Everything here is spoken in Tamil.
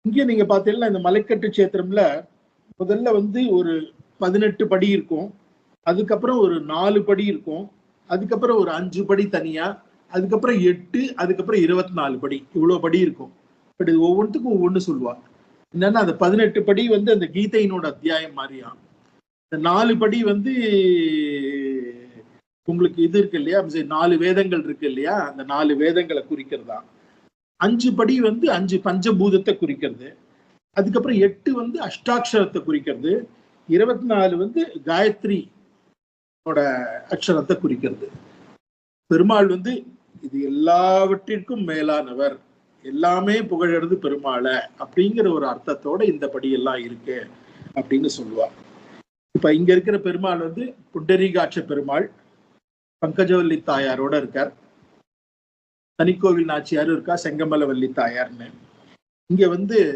இங்க நீங்க பாத்தீங்கன்னா இந்த மலைக்கட்டு சேத்திரம்ல முதல்ல வந்து ஒரு 18 படி இருக்கும். அதுக்கப்புறம் ஒரு 4 படி இருக்கும். அதுக்கப்புறம் ஒரு 5 படி தனியா, அதுக்கப்புறம் 8, அதுக்கப்புறம் 24 படி. இவ்வளவு படி இருக்கும். பட் இது ஒவ்வொன்றுத்துக்கும் ஒவ்வொன்னு சொல்லுவா. என்னன்னா அந்த 18 படி வந்து அந்த கீதையினோட அத்தியாயம் மாதிரியாம். இந்த 4 படி வந்து உங்களுக்கு இது இருக்கு இல்லையா, 4 வேதங்கள் இருக்கு இல்லையா, அந்த 4 வேதங்களை குறிக்கிறதா. 5 படி வந்து 5 பஞ்சபூதத்தை குறிக்கிறது. அதுக்கப்புறம் 8 வந்து அஷ்டாட்சரத்தை குறிக்கிறது. 24 வந்து காயத்ரி அக்ஷரத்தை குறிக்கிறது. பெருமாள் வந்து இது எல்லாவற்றிற்கும் மேலானவர், எல்லாமே புகழறது பெருமாளை அப்படிங்கிற ஒரு அர்த்தத்தோட இந்த படியெல்லாம் இருக்கு அப்படின்னு சொல்லுவா. இப்ப இங்க இருக்கிற பெருமாள் வந்து புண்டரீகாட்ச பெருமாள் பங்கஜவல்லி தாயாரோட இருக்கார். தனிக்கோவில் நாச்சியாரும் இருக்கா, செங்கமலவல்லி தாயார்னு. இங்க வந்து